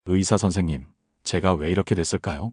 의사 선생님, 제가 왜 이렇게 됐을까요?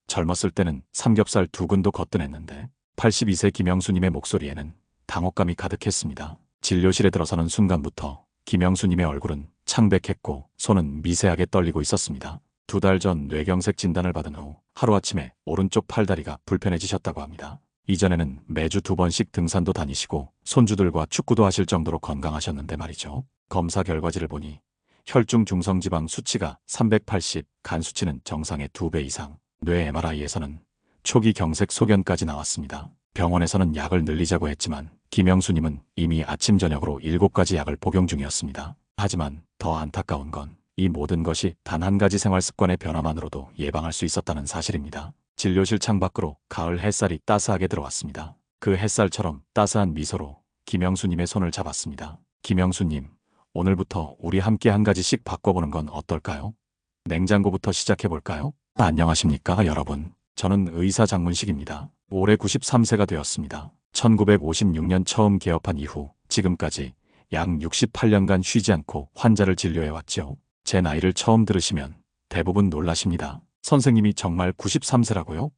젊었을 때는 삼겹살 2근도 거뜬했는데 82세 김영수님의 목소리에는 당혹감이 가득했습니다. 진료실에 들어서는 순간부터 김영수님의 얼굴은 창백했고 손은 미세하게 떨리고 있었습니다. 2달 전 뇌경색 진단을 받은 후 하루아침에 오른쪽 팔다리가 불편해지셨다고 합니다. 이전에는 매주 2번씩 등산도 다니시고 손주들과 축구도 하실 정도로 건강하셨는데 말이죠. 검사 결과지를 보니 혈중 중성지방 수치가 380, 간 수치는 정상의 2배 이상, 뇌 MRI에서는 초기 경색 소견까지 나왔습니다. 병원에서는 약을 늘리자고 했지만 김영수님은 이미 아침 저녁으로 7가지 약을 복용 중이었습니다. 하지만 더 안타까운 건 이 모든 것이 단 한 가지 생활 습관의 변화만으로도 예방할 수 있었다는 사실입니다. 진료실 창밖으로 가을 햇살이 따스하게 들어왔습니다. 그 햇살처럼 따스한 미소로 김영수님의 손을 잡았습니다. 김영수님, 오늘부터 우리 함께 한 가지씩 바꿔보는 건 어떨까요? 냉장고부터 시작해볼까요? 안녕하십니까 여러분. 저는 의사 장문식입니다. 올해 93세가 되었습니다. 1956년 처음 개업한 이후 지금까지 약 68년간 쉬지 않고 환자를 진료해왔죠. 제 나이를 처음 들으시면 대부분 놀라십니다. 선생님이 정말 93세라고요?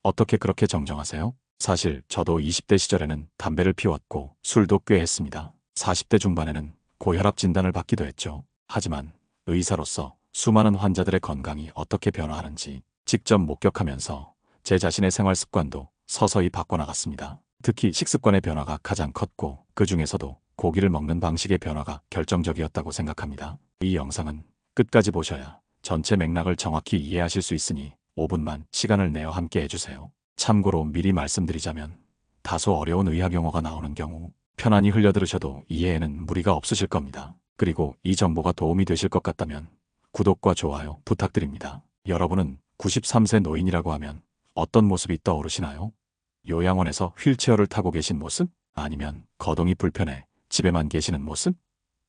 어떻게 그렇게 정정하세요? 사실 저도 20대 시절에는 담배를 피웠고 술도 꽤 했습니다. 40대 중반에는 고혈압 진단을 받기도 했죠. 하지만 의사로서 수많은 환자들의 건강이 어떻게 변화하는지 직접 목격하면서 제 자신의 생활 습관도 서서히 바꿔나갔습니다. 특히 식습관의 변화가 가장 컸고 그 중에서도 고기를 먹는 방식의 변화가 결정적이었다고 생각합니다. 이 영상은 끝까지 보셔야 전체 맥락을 정확히 이해하실 수 있으니 5분만 시간을 내어 함께 해주세요. 참고로 미리 말씀드리자면 다소 어려운 의학 용어가 나오는 경우 편안히 흘려들으셔도 이해에는 무리가 없으실 겁니다. 그리고 이 정보가 도움이 되실 것 같다면 구독과 좋아요 부탁드립니다. 여러분은 93세 노인이라고 하면 어떤 모습이 떠오르시나요? 요양원에서 휠체어를 타고 계신 모습? 아니면 거동이 불편해 집에만 계시는 모습?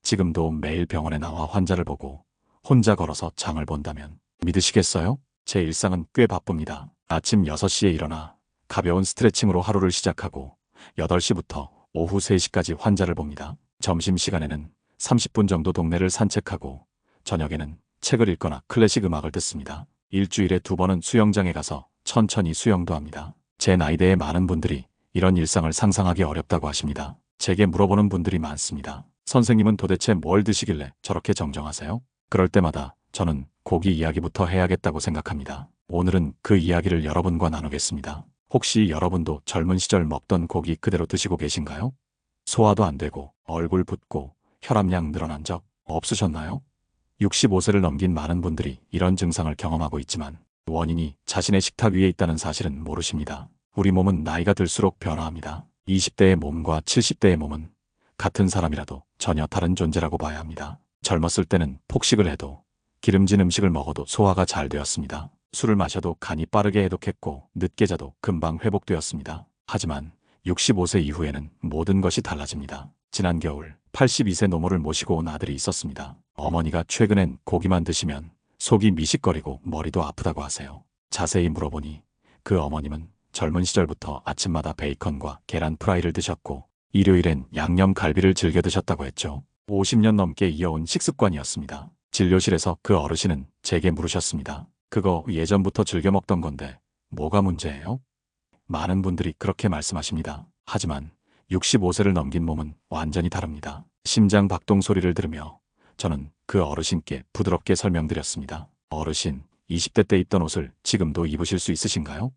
지금도 매일 병원에 나와 환자를 보고 혼자 걸어서 장을 본다면 믿으시겠어요? 제 일상은 꽤 바쁩니다. 아침 6시에 일어나 가벼운 스트레칭으로 하루를 시작하고 8시부터 오후 3시까지 환자를 봅니다. 점심시간에는 30분 정도 동네를 산책하고 저녁에는 책을 읽거나 클래식 음악을 듣습니다. 일주일에 2번은 수영장에 가서 천천히 수영도 합니다. 제 나이대의 많은 분들이 이런 일상을 상상하기 어렵다고 하십니다. 제게 물어보는 분들이 많습니다. 선생님은 도대체 뭘 드시길래 저렇게 정정하세요? 그럴 때마다 저는 고기 이야기부터 해야겠다고 생각합니다. 오늘은 그 이야기를 여러분과 나누겠습니다. 혹시 여러분도 젊은 시절 먹던 고기 그대로 드시고 계신가요? 소화도 안 되고 얼굴 붓고 혈압약 늘어난 적 없으셨나요? 65세를 넘긴 많은 분들이 이런 증상을 경험하고 있지만 원인이 자신의 식탁 위에 있다는 사실은 모르십니다. 우리 몸은 나이가 들수록 변화합니다. 20대의 몸과 70대의 몸은 같은 사람이라도 전혀 다른 존재라고 봐야 합니다. 젊었을 때는 폭식을 해도 기름진 음식을 먹어도 소화가 잘 되었습니다. 술을 마셔도 간이 빠르게 해독했고 늦게 자도 금방 회복되었습니다. 하지만 65세 이후에는 모든 것이 달라집니다. 지난 겨울 82세 노모를 모시고 온 아들이 있었습니다. 어머니가 최근엔 고기만 드시면 속이 미식거리고 머리도 아프다고 하세요. 자세히 물어보니 그 어머님은 젊은 시절부터 아침마다 베이컨과 계란 프라이를 드셨고 일요일엔 양념 갈비를 즐겨 드셨다고 했죠. 50년 넘게 이어온 식습관이었습니다. 진료실에서 그 어르신은 제게 물으셨습니다. 그거 예전부터 즐겨 먹던 건데 뭐가 문제예요? 많은 분들이 그렇게 말씀하십니다. 하지만 65세를 넘긴 몸은 완전히 다릅니다. 심장 박동 소리를 들으며 저는 그 어르신께 부드럽게 설명드렸습니다. 어르신, 20대 때 입던 옷을 지금도 입으실 수 있으신가요?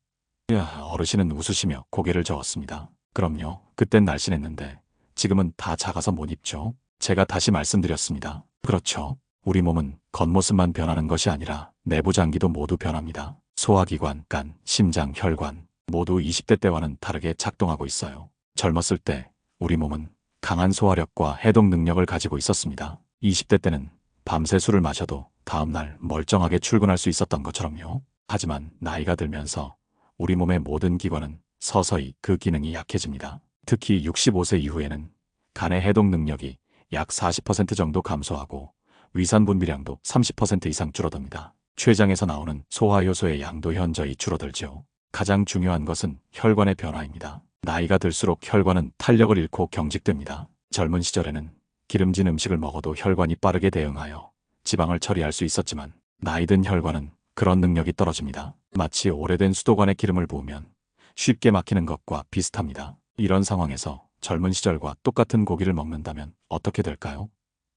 어르신은 웃으시며 고개를 저었습니다. 그럼요. 그땐 날씬했는데 지금은 다 작아서 못 입죠. 제가 다시 말씀드렸습니다. 그렇죠. 우리 몸은 겉모습만 변하는 것이 아니라 내부 장기도 모두 변합니다. 소화기관, 간, 심장, 혈관 모두 20대 때와는 다르게 작동하고 있어요. 젊었을 때 우리 몸은 강한 소화력과 해독 능력을 가지고 있었습니다. 20대 때는 밤새 술을 마셔도 다음날 멀쩡하게 출근할 수 있었던 것처럼요. 하지만 나이가 들면서 우리 몸의 모든 기관은 서서히 그 기능이 약해집니다. 특히 65세 이후에는 간의 해독 능력이 약 40% 정도 감소하고 위산 분비량도 30% 이상 줄어듭니다. 췌장에서 나오는 소화효소의 양도 현저히 줄어들죠. 가장 중요한 것은 혈관의 변화입니다. 나이가 들수록 혈관은 탄력을 잃고 경직됩니다. 젊은 시절에는 기름진 음식을 먹어도 혈관이 빠르게 대응하여 지방을 처리할 수 있었지만 나이든 혈관은 그런 능력이 떨어집니다. 마치 오래된 수도관에 기름을 부으면 쉽게 막히는 것과 비슷합니다. 이런 상황에서 젊은 시절과 똑같은 고기를 먹는다면 어떻게 될까요?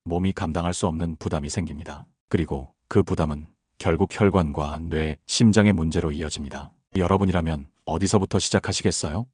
몸이 감당할 수 없는 부담이 생깁니다. 그리고 그 부담은 결국 혈관과 뇌, 심장의 문제로 이어집니다. 여러분이라면 어디서부터 시작하시겠어요?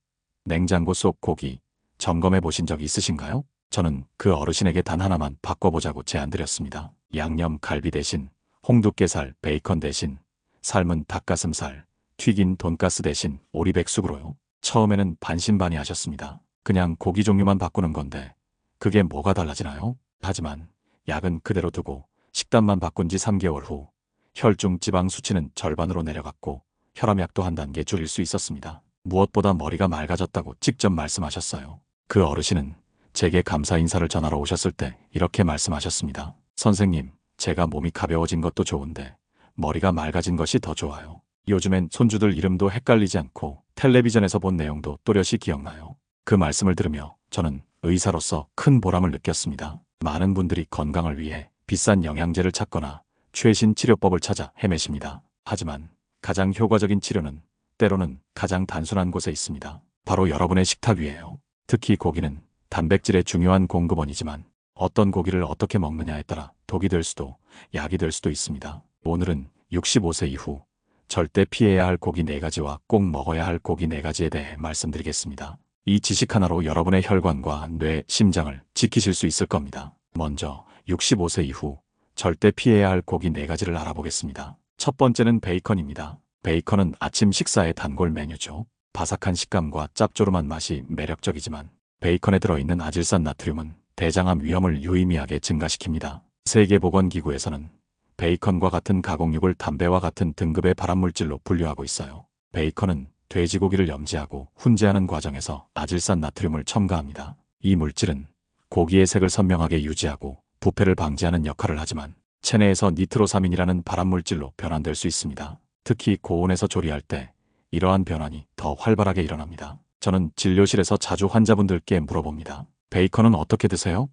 냉장고 속 고기 점검해 보신 적 있으신가요? 저는 그 어르신에게 단 하나만 바꿔보자고 제안드렸습니다. 양념 갈비 대신 홍두깨살, 베이컨 대신 삶은 닭가슴살, 튀긴 돈가스 대신 오리백숙으로요. 처음에는 반신반의하셨습니다. 그냥 고기 종류만 바꾸는 건데 그게 뭐가 달라지나요? 하지만 약은 그대로 두고 식단만 바꾼 지 3개월 후 혈중 지방 수치는 절반으로 내려갔고 혈압약도 한 단계 줄일 수 있었습니다. 무엇보다 머리가 맑아졌다고 직접 말씀하셨어요. 그 어르신은 제게 감사 인사를 전하러 오셨을 때 이렇게 말씀하셨습니다. 선생님, 제가 몸이 가벼워진 것도 좋은데 머리가 맑아진 것이 더 좋아요. 요즘엔 손주들 이름도 헷갈리지 않고 텔레비전에서 본 내용도 또렷이 기억나요. 그 말씀을 들으며 저는 의사로서 큰 보람을 느꼈습니다. 많은 분들이 건강을 위해 비싼 영양제를 찾거나 최신 치료법을 찾아 헤매십니다. 하지만 가장 효과적인 치료는 때로는 가장 단순한 곳에 있습니다. 바로 여러분의 식탁 위에요. 특히 고기는 단백질의 중요한 공급원이지만 어떤 고기를 어떻게 먹느냐에 따라 독이 될 수도 약이 될 수도 있습니다. 오늘은 65세 이후 절대 피해야 할 고기 4가지와 꼭 먹어야 할 고기 4가지에 대해 말씀드리겠습니다. 이 지식 하나로 여러분의 혈관과 뇌, 심장을 지키실 수 있을 겁니다. 먼저 65세 이후 절대 피해야 할 고기 4가지를 알아보겠습니다. 첫 번째는 베이컨입니다. 베이컨은 아침 식사의 단골 메뉴죠. 바삭한 식감과 짭조름한 맛이 매력적이지만 베이컨에 들어있는 아질산 나트륨은 대장암 위험을 유의미하게 증가시킵니다. 세계보건기구에서는 베이컨과 같은 가공육을 담배와 같은 등급의 발암물질로 분류하고 있어요. 베이컨은 돼지고기를 염지하고 훈제하는 과정에서 아질산 나트륨을 첨가합니다. 이 물질은 고기의 색을 선명하게 유지하고 부패를 방지하는 역할을 하지만 체내에서 니트로사민이라는 발암물질로 변환될 수 있습니다. 특히 고온에서 조리할 때 이러한 변환이 더 활발하게 일어납니다. 저는 진료실에서 자주 환자분들께 물어봅니다. 베이컨은 어떻게 드세요?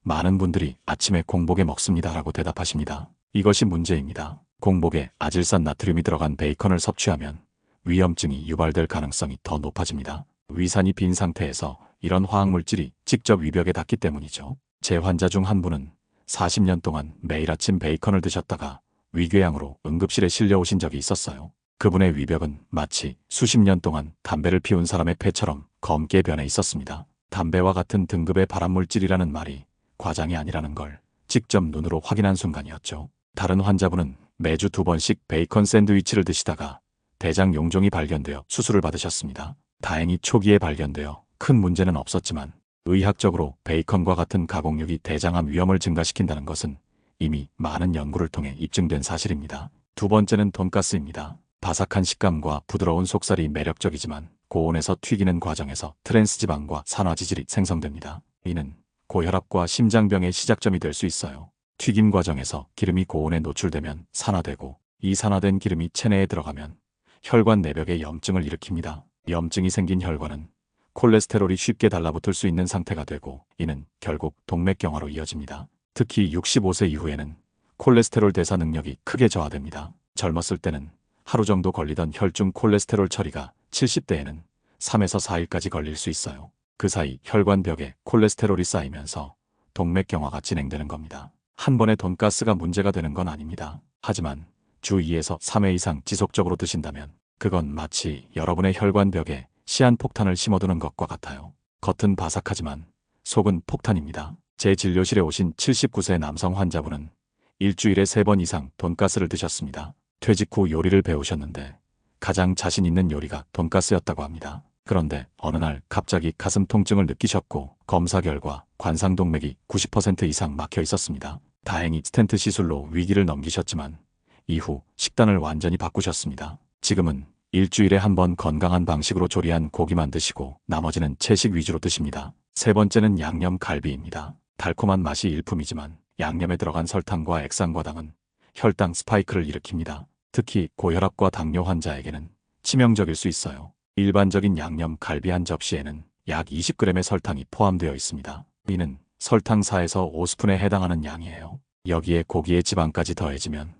많은 분들이 아침에 공복에 먹습니다 라고 대답하십니다. 이것이 문제입니다. 공복에 아질산 나트륨이 들어간 베이컨을 섭취하면 위험증이 유발될 가능성이 더 높아집니다. 위산이 빈 상태에서 이런 화학물질이 직접 위벽에 닿기 때문이죠. 제 환자 중 한 분은 40년 동안 매일 아침 베이컨을 드셨다가 위궤양으로 응급실에 실려오신 적이 있었어요. 그분의 위벽은 마치 수십 년 동안 담배를 피운 사람의 폐처럼 검게 변해 있었습니다. 담배와 같은 등급의 발암물질이라는 말이 과장이 아니라는 걸 직접 눈으로 확인한 순간이었죠. 다른 환자분은 매주 2번씩 베이컨 샌드위치를 드시다가 대장 용종이 발견되어 수술을 받으셨습니다. 다행히 초기에 발견되어 큰 문제는 없었지만 의학적으로 베이컨과 같은 가공육이 대장암 위험을 증가시킨다는 것은 이미 많은 연구를 통해 입증된 사실입니다. 두 번째는 돈가스입니다. 바삭한 식감과 부드러운 속살이 매력적이지만 고온에서 튀기는 과정에서 트랜스지방과 산화지질이 생성됩니다. 이는 고혈압과 심장병의 시작점이 될 수 있어요. 튀김 과정에서 기름이 고온에 노출되면 산화되고 이 산화된 기름이 체내에 들어가면 혈관 내벽에 염증을 일으킵니다. 염증이 생긴 혈관은 콜레스테롤이 쉽게 달라붙을 수 있는 상태가 되고 이는 결국 동맥경화로 이어집니다. 특히 65세 이후에는 콜레스테롤 대사 능력이 크게 저하됩니다. 젊었을 때는 하루 정도 걸리던 혈중 콜레스테롤 처리가 70대에는 3에서 4일까지 걸릴 수 있어요. 그 사이 혈관벽에 콜레스테롤이 쌓이면서 동맥경화가 진행되는 겁니다. 한 번에 돈가스가 문제가 되는 건 아닙니다. 하지만 주 2에서 3회 이상 지속적으로 드신다면 그건 마치 여러분의 혈관벽에 시한폭탄을 심어두는 것과 같아요. 겉은 바삭하지만 속은 폭탄입니다. 제 진료실에 오신 79세 남성 환자분은 일주일에 3번 이상 돈가스를 드셨습니다. 퇴직 후 요리를 배우셨는데 가장 자신 있는 요리가 돈가스였다고 합니다. 그런데 어느 날 갑자기 가슴 통증을 느끼셨고 검사 결과 관상동맥이 90% 이상 막혀 있었습니다. 다행히 스텐트 시술로 위기를 넘기셨지만 이후 식단을 완전히 바꾸셨습니다. 지금은 일주일에 한 번 건강한 방식으로 조리한 고기만 드시고 나머지는 채식 위주로 드십니다. 세 번째는 양념 갈비입니다. 달콤한 맛이 일품이지만 양념에 들어간 설탕과 액상과당은 혈당 스파이크를 일으킵니다. 특히 고혈압과 당뇨 환자에게는 치명적일 수 있어요. 일반적인 양념 갈비 한 접시에는 약 20g의 설탕이 포함되어 있습니다. 이는 설탕 4에서 5스푼에 해당하는 양이에요. 여기에 고기의 지방까지 더해지면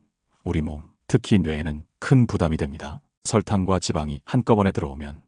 우리 몸, 특히 뇌에는 큰 부담이 됩니다. 설탕과 지방이 한꺼번에 들어오면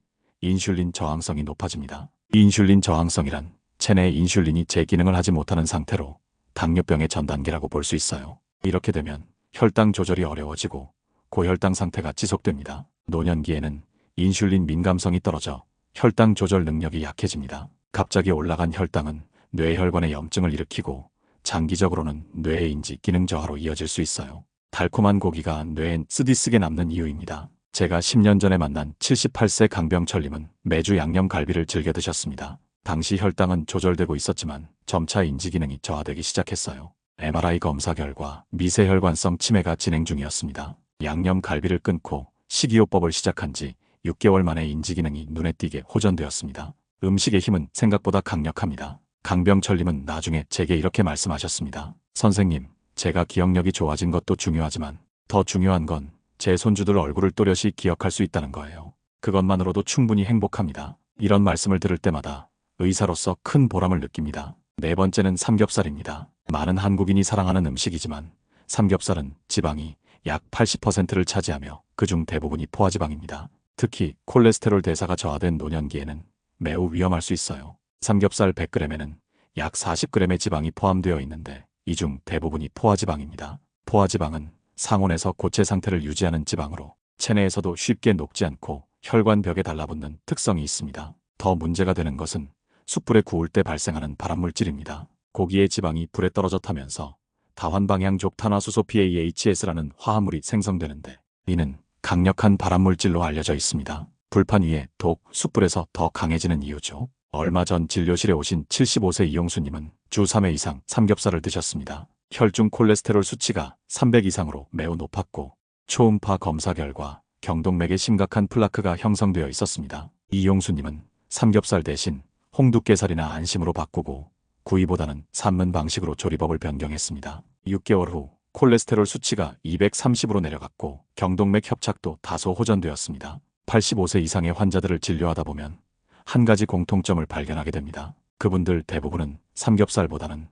인슐린 저항성이 높아집니다. 인슐린 저항성이란 체내의 인슐린이 제 기능을 하지 못하는 상태로 당뇨병의 전 단계라고 볼 수 있어요. 이렇게 되면 혈당 조절이 어려워지고 고혈당 상태가 지속됩니다. 노년기에는 인슐린 민감성이 떨어져 혈당 조절 능력이 약해집니다. 갑자기 올라간 혈당은 뇌혈관에 염증을 일으키고 장기적으로는 뇌의 인지 기능 저하로 이어질 수 있어요. 달콤한 고기가 뇌엔 쓰디쓰게 남는 이유입니다. 제가 10년 전에 만난 78세 강병철님은 매주 양념갈비를 즐겨 드셨습니다. 당시 혈당은 조절되고 있었지만 점차 인지 기능이 저하되기 시작했어요. MRI 검사 결과 미세혈관성 치매가 진행 중이었습니다. 양념갈비를 끊고 식이요법을 시작한 지 6개월 만에 인지 기능이 눈에 띄게 호전되었습니다. 음식의 힘은 생각보다 강력합니다. 강병철님은 나중에 제게 이렇게 말씀하셨습니다. 선생님, 제가 기억력이 좋아진 것도 중요하지만 더 중요한 건 제 손주들 얼굴을 또렷이 기억할 수 있다는 거예요. 그것만으로도 충분히 행복합니다. 이런 말씀을 들을 때마다 의사로서 큰 보람을 느낍니다. 네 번째는 삼겹살입니다. 많은 한국인이 사랑하는 음식이지만 삼겹살은 지방이 약 80%를 차지하며 그중 대부분이 포화지방입니다. 특히 콜레스테롤 대사가 저하된 노년기에는 매우 위험할 수 있어요. 삼겹살 100g에는 약 40g의 지방이 포함되어 있는데 이 중 대부분이 포화지방입니다. 포화지방은 상온에서 고체 상태를 유지하는 지방으로 체내에서도 쉽게 녹지 않고 혈관벽에 달라붙는 특성이 있습니다. 더 문제가 되는 것은 숯불에 구울 때 발생하는 발암물질입니다. 고기의 지방이 불에 떨어져 타면서 다환방향족 탄화수소 PAHS라는 화합물이 생성되는데 이는 강력한 발암물질로 알려져 있습니다. 불판 위에 독, 숯불에서 더 강해지는 이유죠. 얼마 전 진료실에 오신 75세 이용수님은 주 3회 이상 삼겹살을 드셨습니다. 혈중 콜레스테롤 수치가 300 이상으로 매우 높았고 초음파 검사 결과 경동맥에 심각한 플라크가 형성되어 있었습니다. 이용수님은 삼겹살 대신 홍두깨살이나 안심으로 바꾸고 구이보다는 삶는 방식으로 조리법을 변경했습니다. 6개월 후 콜레스테롤 수치가 230으로 내려갔고 경동맥 협착도 다소 호전되었습니다. 85세 이상의 환자들을 진료하다 보면 한 가지 공통점을 발견하게 됩니다. 그분들 대부분은 삼겹살보다는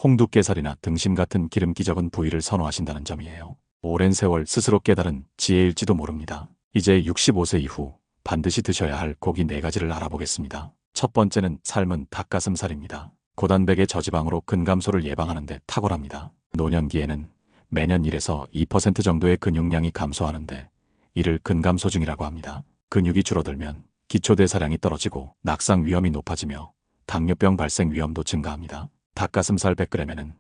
홍두깨살이나 등심 같은 기름기 적은 부위를 선호하신다는 점이에요. 오랜 세월 스스로 깨달은 지혜일지도 모릅니다. 이제 65세 이후 반드시 드셔야 할 고기 4가지를 알아보겠습니다. 첫 번째는 삶은 닭가슴살입니다. 고단백의 저지방으로 근감소를 예방하는 데 탁월합니다. 노년기에는 매년 1에서 2% 정도의 근육량이 감소하는데 이를 근감소증이라고 합니다. 근육이 줄어들면 기초대사량이 떨어지고 낙상 위험이 높아지며 당뇨병 발생 위험도 증가합니다. 닭가슴살 100g에는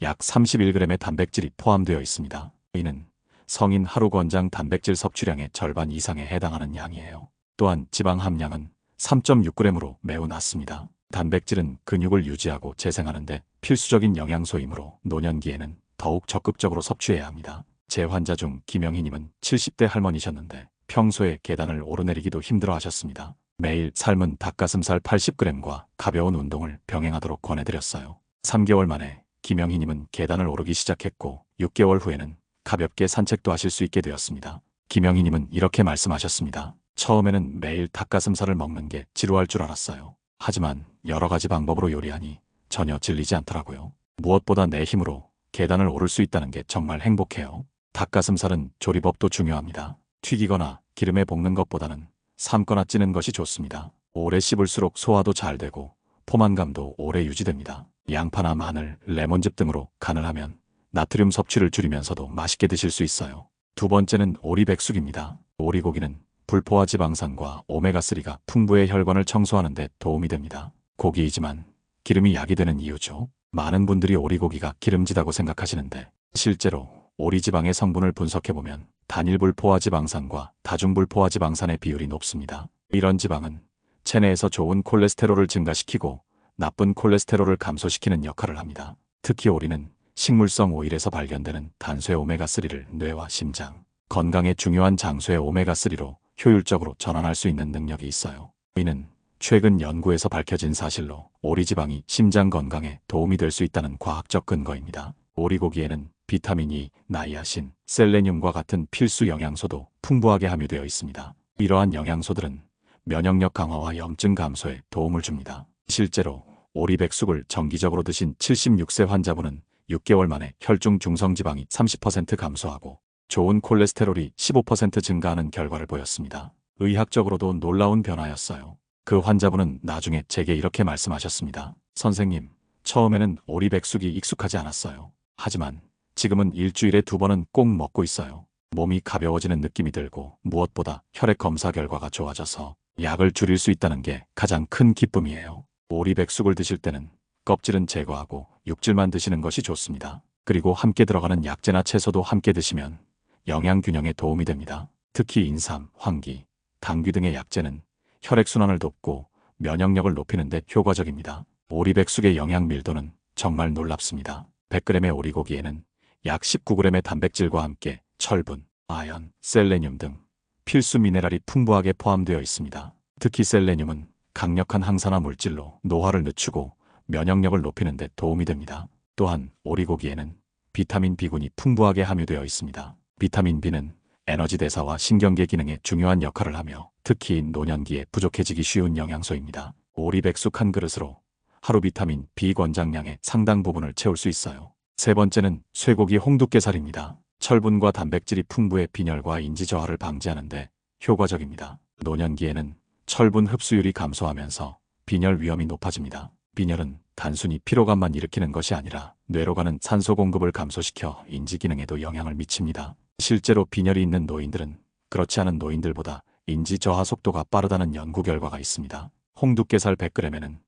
약 31g의 단백질이 포함되어 있습니다. 이는 성인 하루 권장 단백질 섭취량의 절반 이상에 해당하는 양이에요. 또한 지방 함량은 3.6g으로 매우 낮습니다. 단백질은 근육을 유지하고 재생하는 데 필수적인 영양소이므로 노년기에는 더욱 적극적으로 섭취해야 합니다. 제 환자 중 김영희님은 70대 할머니셨는데 평소에 계단을 오르내리기도 힘들어 하셨습니다. 매일 삶은 닭가슴살 80g과 가벼운 운동을 병행하도록 권해드렸어요. 3개월 만에 김영희님은 계단을 오르기 시작했고 6개월 후에는 가볍게 산책도 하실 수 있게 되었습니다. 김영희님은 이렇게 말씀하셨습니다. 처음에는 매일 닭가슴살을 먹는 게 지루할 줄 알았어요. 하지만 여러 가지 방법으로 요리하니 전혀 질리지 않더라고요. 무엇보다 내 힘으로 계단을 오를 수 있다는 게 정말 행복해요. 닭가슴살은 조리법도 중요합니다. 튀기거나 기름에 볶는 것보다는 삶거나 찌는 것이 좋습니다. 오래 씹을수록 소화도 잘 되고 포만감도 오래 유지됩니다. 양파나 마늘, 레몬즙 등으로 간을 하면 나트륨 섭취를 줄이면서도 맛있게 드실 수 있어요. 두 번째는 오리백숙입니다. 오리고기는 불포화 지방산과 오메가3가 풍부해 혈관을 청소하는 데 도움이 됩니다. 고기이지만 기름이 약이 되는 이유죠. 많은 분들이 오리고기가 기름지다고 생각하시는데 실제로 오리지방의 성분을 분석해보면 단일불포화 지방산과 다중불포화 지방산의 비율이 높습니다. 이런 지방은 체내에서 좋은 콜레스테롤을 증가시키고 나쁜 콜레스테롤을 감소시키는 역할을 합니다. 특히 오리는 식물성 오일에서 발견되는 단수의 오메가3를 뇌와 심장, 건강에 중요한 장수의 오메가3로 효율적으로 전환할 수 있는 능력이 있어요. 이는 최근 연구에서 밝혀진 사실로 오리지방이 심장 건강에 도움이 될 수 있다는 과학적 근거입니다. 오리고기에는 비타민 E, 나이아신, 셀레늄과 같은 필수 영양소도 풍부하게 함유되어 있습니다. 이러한 영양소들은 면역력 강화와 염증 감소에 도움을 줍니다. 실제로 오리백숙을 정기적으로 드신 76세 환자분은 6개월 만에 혈중 중성지방이 30% 감소하고 좋은 콜레스테롤이 15% 증가하는 결과를 보였습니다. 의학적으로도 놀라운 변화였어요. 그 환자분은 나중에 제게 이렇게 말씀하셨습니다. 선생님, 처음에는 오리백숙이 익숙하지 않았어요. 하지만 지금은 일주일에 2번은 꼭 먹고 있어요. 몸이 가벼워지는 느낌이 들고 무엇보다 혈액 검사 결과가 좋아져서 약을 줄일 수 있다는 게 가장 큰 기쁨이에요. 오리백숙을 드실 때는 껍질은 제거하고 육질만 드시는 것이 좋습니다. 그리고 함께 들어가는 약재나 채소도 함께 드시면 영양 균형에 도움이 됩니다. 특히 인삼, 황기, 당귀 등의 약재는 혈액순환을 돕고 면역력을 높이는 데 효과적입니다. 오리백숙의 영양 밀도는 정말 놀랍습니다. 100g의 오리고기에는 약 19g의 단백질과 함께 철분, 아연, 셀레늄 등 필수 미네랄이 풍부하게 포함되어 있습니다. 특히 셀레늄은 강력한 항산화 물질로 노화를 늦추고 면역력을 높이는 데 도움이 됩니다. 또한 오리고기에는 비타민 B군이 풍부하게 함유되어 있습니다. 비타민 B는 에너지 대사와 신경계 기능에 중요한 역할을 하며 특히 노년기에 부족해지기 쉬운 영양소입니다. 오리백숙 한 그릇으로 하루 비타민 B 권장량의 상당 부분을 채울 수 있어요. 세 번째는 쇠고기 홍두깨살입니다. 철분과 단백질이 풍부해 빈혈과 인지 저하를 방지하는 데 효과적입니다. 노년기에는 철분 흡수율이 감소하면서 빈혈 위험이 높아집니다. 빈혈은 단순히 피로감만 일으키는 것이 아니라 뇌로 가는 산소 공급을 감소시켜 인지 기능에도 영향을 미칩니다. 실제로 빈혈이 있는 노인들은 그렇지 않은 노인들보다 인지 저하 속도가 빠르다는 연구 결과가 있습니다. 홍두깨살 100g에는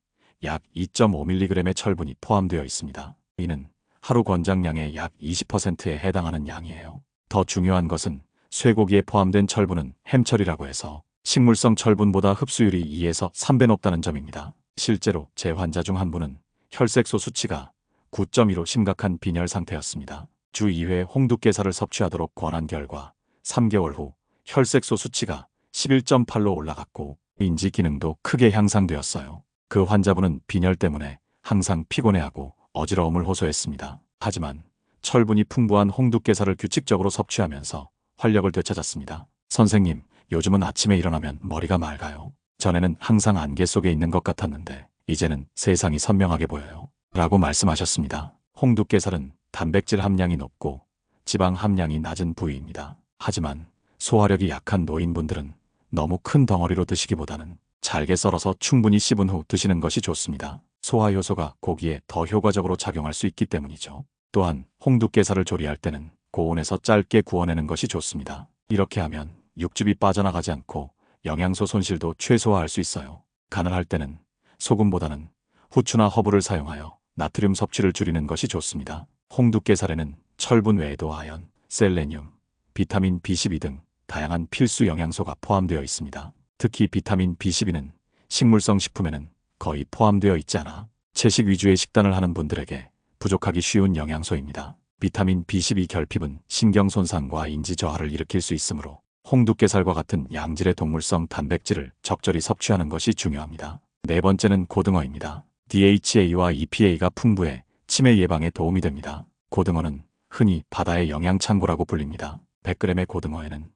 약 2.5mg의 철분이 포함되어 있습니다. 이는 하루 권장량의 약 20%에 해당하는 양이에요. 더 중요한 것은 쇠고기에 포함된 철분은 햄철이라고 해서 식물성 철분보다 흡수율이 2에서 3배 높다는 점입니다. 실제로 제 환자 중 한 분은 혈색소 수치가 9.2로 심각한 빈혈 상태였습니다. 주 2회 홍두깨살을 섭취하도록 권한 결과 3개월 후 혈색소 수치가 11.8로 올라갔고 인지 기능도 크게 향상되었어요. 그 환자분은 빈혈 때문에 항상 피곤해하고 어지러움을 호소했습니다. 하지만 철분이 풍부한 홍두깨살을 규칙적으로 섭취하면서 활력을 되찾았습니다. 선생님, 요즘은 아침에 일어나면 머리가 맑아요. 전에는 항상 안개 속에 있는 것 같았는데 이제는 세상이 선명하게 보여요. 라고 말씀하셨습니다. 홍두깨살은 단백질 함량이 높고 지방 함량이 낮은 부위입니다. 하지만 소화력이 약한 노인분들은 너무 큰 덩어리로 드시기보다는 잘게 썰어서 충분히 씹은 후 드시는 것이 좋습니다. 소화 효소가 고기에 더 효과적으로 작용할 수 있기 때문이죠. 또한 홍두깨살을 조리할 때는 고온에서 짧게 구워내는 것이 좋습니다. 이렇게 하면 육즙이 빠져나가지 않고 영양소 손실도 최소화할 수 있어요. 간을 할 때는 소금보다는 후추나 허브를 사용하여 나트륨 섭취를 줄이는 것이 좋습니다. 홍두깨살에는 철분 외에도 아연, 셀레늄, 비타민 B12 등 다양한 필수 영양소가 포함되어 있습니다. 특히 비타민 B12는 식물성 식품에는 거의 포함되어 있지 않아 채식 위주의 식단을 하는 분들에게 부족하기 쉬운 영양소입니다. 비타민 B12 결핍은 신경 손상과 인지 저하를 일으킬 수 있으므로 홍두깨살과 같은 양질의 동물성 단백질을 적절히 섭취하는 것이 중요합니다. 네 번째는 고등어입니다. DHA와 EPA가 풍부해 치매 예방에 도움이 됩니다. 고등어는 흔히 바다의 영양창고라고 불립니다. 100g의 고등어에는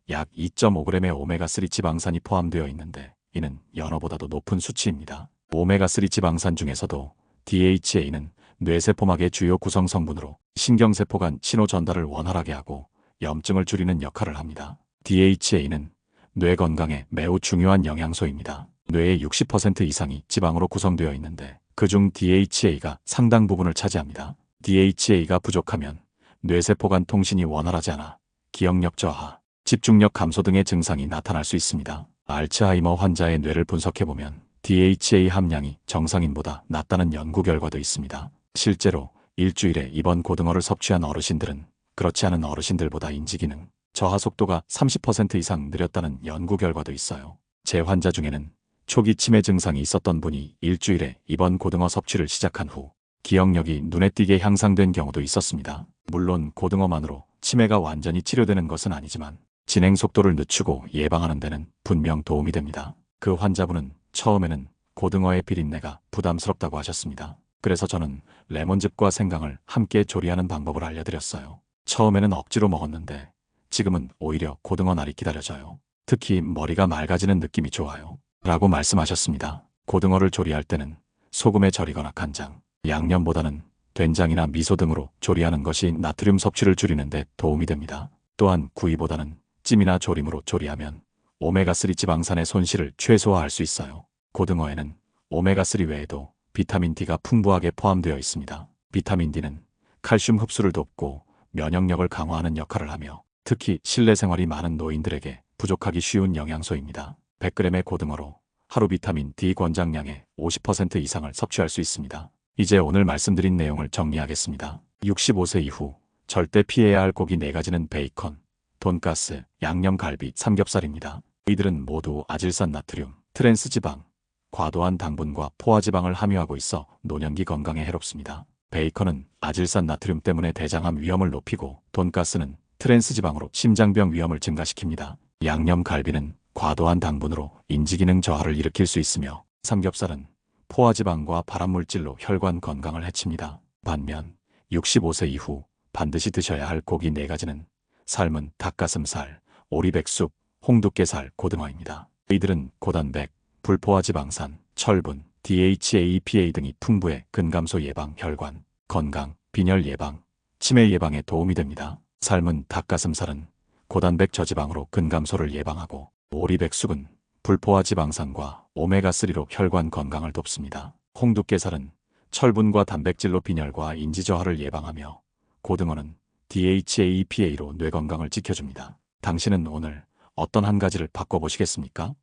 약 2.5g의 오메가3 지방산이 포함되어 있는데 이는 연어보다도 높은 수치입니다. 오메가3 지방산 중에서도 DHA는 뇌세포막의 주요 구성 성분으로 신경세포 간 신호 전달을 원활하게 하고 염증을 줄이는 역할을 합니다. DHA는 뇌 건강에 매우 중요한 영양소입니다. 뇌의 60% 이상이 지방으로 구성되어 있는데 그중 DHA가 상당 부분을 차지합니다. DHA가 부족하면 뇌세포 간 통신이 원활하지 않아 기억력 저하, 집중력 감소 등의 증상이 나타날 수 있습니다. 알츠하이머 환자의 뇌를 분석해보면 DHA 함량이 정상인보다 낮다는 연구 결과도 있습니다. 실제로 일주일에 이번 고등어를 섭취한 어르신들은 그렇지 않은 어르신들보다 인지기능, 저하 속도가 30% 이상 느렸다는 연구 결과도 있어요. 제 환자 중에는 초기 치매 증상이 있었던 분이 일주일에 이번 고등어 섭취를 시작한 후 기억력이 눈에 띄게 향상된 경우도 있었습니다. 물론 고등어만으로 치매가 완전히 치료되는 것은 아니지만 진행 속도를 늦추고 예방하는 데는 분명 도움이 됩니다. 그 환자분은 처음에는 고등어의 비린내가 부담스럽다고 하셨습니다. 그래서 저는 레몬즙과 생강을 함께 조리하는 방법을 알려드렸어요. 처음에는 억지로 먹었는데 지금은 오히려 고등어 날이 기다려져요. 특히 머리가 맑아지는 느낌이 좋아요. 라고 말씀하셨습니다. 고등어를 조리할 때는 소금에 절이거나 간장, 양념보다는 된장이나 미소 등으로 조리하는 것이 나트륨 섭취를 줄이는 데 도움이 됩니다. 또한 구이보다는 찜이나 조림으로 조리하면 오메가3 지방산의 손실을 최소화할 수 있어요. 고등어에는 오메가3 외에도 비타민 D가 풍부하게 포함되어 있습니다. 비타민 D는 칼슘 흡수를 돕고 면역력을 강화하는 역할을 하며 특히 실내 생활이 많은 노인들에게 부족하기 쉬운 영양소입니다. 100g의 고등어로 하루 비타민 D 권장량의 50% 이상을 섭취할 수 있습니다. 이제 오늘 말씀드린 내용을 정리하겠습니다. 65세 이후 절대 피해야 할 고기 4가지는 베이컨, 돈가스, 양념갈비, 삼겹살입니다. 이들은 모두 아질산 나트륨, 트랜스지방, 과도한 당분과 포화지방을 함유하고 있어 노년기 건강에 해롭습니다. 베이컨은 아질산 나트륨 때문에 대장암 위험을 높이고 돈가스는 트랜스지방으로 심장병 위험을 증가시킵니다. 양념갈비는 과도한 당분으로 인지기능 저하를 일으킬 수 있으며 삼겹살은 포화지방과 발암물질로 혈관 건강을 해칩니다. 반면 65세 이후 반드시 드셔야 할 고기 4가지는 삶은 닭가슴살, 오리백숙, 홍두깨살, 고등어입니다. 이들은 고단백, 불포화지방산, 철분, DHA, EPA 등이 풍부해 근감소 예방, 혈관, 건강, 빈혈 예방, 치매 예방에 도움이 됩니다. 삶은 닭가슴살은 고단백 저지방으로 근감소를 예방하고 오리백숙은 불포화지방산과 오메가3로 혈관 건강을 돕습니다. 홍두깨살은 철분과 단백질로 빈혈과 인지저하를 예방하며 고등어는 DHA, EPA로 뇌 건강을 지켜줍니다. 당신은 오늘 어떤 한 가지를 바꿔보시겠습니까?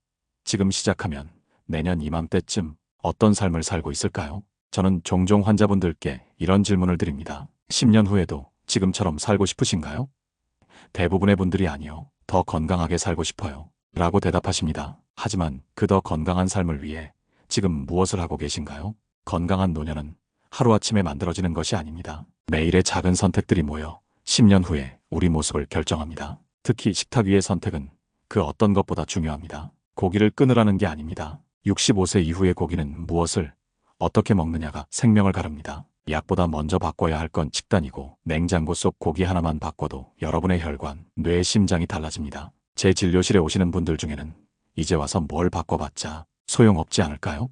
지금 시작하면 내년 이맘때쯤 어떤 삶을 살고 있을까요? 저는 종종 환자분들께 이런 질문을 드립니다. 10년 후에도 지금처럼 살고 싶으신가요? 대부분의 분들이 아니요. 더 건강하게 살고 싶어요. 라고 대답하십니다. 하지만 그 더 건강한 삶을 위해 지금 무엇을 하고 계신가요? 건강한 노년은 하루아침에 만들어지는 것이 아닙니다. 매일의 작은 선택들이 모여 10년 후에 우리 모습을 결정합니다. 특히 식탁 위의 선택은 그 어떤 것보다 중요합니다. 고기를 끊으라는 게 아닙니다. 65세 이후의 고기는 무엇을 어떻게 먹느냐가 생명을 가릅니다. 약보다 먼저 바꿔야 할 건 식단이고 냉장고 속 고기 하나만 바꿔도 여러분의 혈관, 뇌, 심장이 달라집니다. 제 진료실에 오시는 분들 중에는 이제 와서 뭘 바꿔봤자 소용없지 않을까요?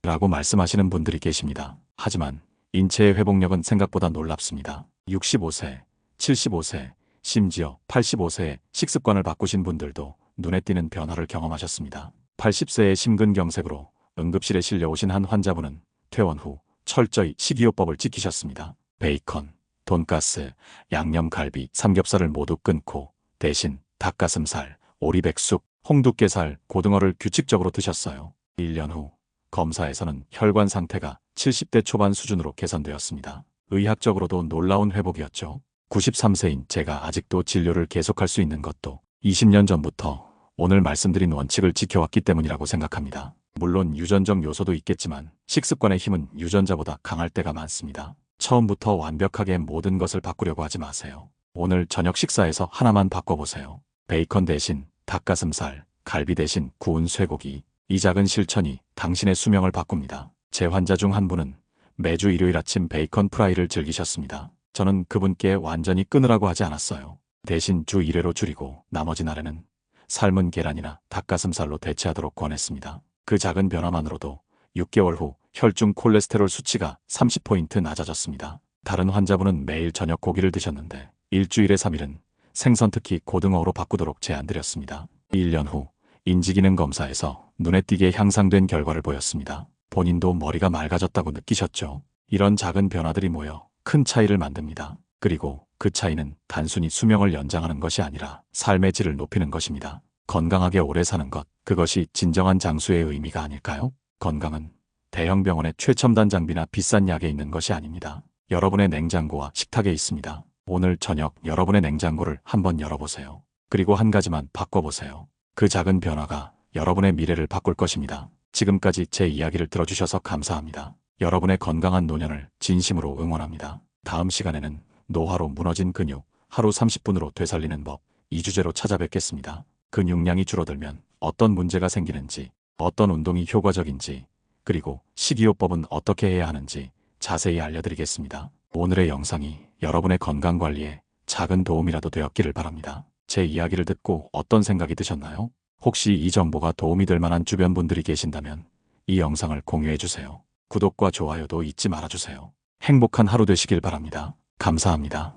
라고 말씀하시는 분들이 계십니다. 하지만 인체의 회복력은 생각보다 놀랍습니다. 65세, 75세, 심지어 85세에 식습관을 바꾸신 분들도 눈에 띄는 변화를 경험하셨습니다. 80세의 심근경색으로 응급실에 실려오신 한 환자분은 퇴원 후 철저히 식이요법을 지키셨습니다. 베이컨, 돈가스, 양념갈비, 삼겹살을 모두 끊고 대신 닭가슴살, 오리백숙, 홍두깨살, 고등어를 규칙적으로 드셨어요. 1년 후 검사에서는 혈관 상태가 70대 초반 수준으로 개선되었습니다. 의학적으로도 놀라운 회복이었죠. 93세인 제가 아직도 진료를 계속할 수 있는 것도 20년 전부터 오늘 말씀드린 원칙을 지켜왔기 때문이라고 생각합니다. 물론 유전적 요소도 있겠지만 식습관의 힘은 유전자보다 강할 때가 많습니다. 처음부터 완벽하게 모든 것을 바꾸려고 하지 마세요. 오늘 저녁 식사에서 하나만 바꿔보세요. 베이컨 대신 닭가슴살, 갈비 대신 구운 쇠고기. 이 작은 실천이 당신의 수명을 바꿉니다. 제 환자 중 한 분은 매주 일요일 아침 베이컨 프라이를 즐기셨습니다. 저는 그분께 완전히 끊으라고 하지 않았어요. 대신 주 1회로 줄이고 나머지 날에는 삶은 계란이나 닭가슴살로 대체하도록 권했습니다. 그 작은 변화만으로도 6개월 후 혈중 콜레스테롤 수치가 30포인트 낮아졌습니다. 다른 환자분은 매일 저녁 고기를 드셨는데 일주일에 3일은 생선 특히 고등어로 바꾸도록 제안드렸습니다. 1년 후 인지기능 검사에서 눈에 띄게 향상된 결과를 보였습니다. 본인도 머리가 맑아졌다고 느끼셨죠? 이런 작은 변화들이 모여 큰 차이를 만듭니다. 그리고 그 차이는 단순히 수명을 연장하는 것이 아니라 삶의 질을 높이는 것입니다. 건강하게 오래 사는 것, 그것이 진정한 장수의 의미가 아닐까요? 건강은 대형 병원의 최첨단 장비나 비싼 약에 있는 것이 아닙니다. 여러분의 냉장고와 식탁에 있습니다. 오늘 저녁 여러분의 냉장고를 한번 열어보세요. 그리고 한 가지만 바꿔보세요. 그 작은 변화가 여러분의 미래를 바꿀 것입니다. 지금까지 제 이야기를 들어주셔서 감사합니다. 여러분의 건강한 노년을 진심으로 응원합니다. 다음 시간에는 노화로 무너진 근육, 하루 30분으로 되살리는 법, 이 주제로 찾아뵙겠습니다. 근육량이 줄어들면 어떤 문제가 생기는지, 어떤 운동이 효과적인지, 그리고 식이요법은 어떻게 해야 하는지 자세히 알려드리겠습니다. 오늘의 영상이 여러분의 건강관리에 작은 도움이라도 되었기를 바랍니다. 제 이야기를 듣고 어떤 생각이 드셨나요? 혹시 이 정보가 도움이 될 만한 주변 분들이 계신다면 이 영상을 공유해주세요. 구독과 좋아요도 잊지 말아주세요. 행복한 하루 되시길 바랍니다. 감사합니다.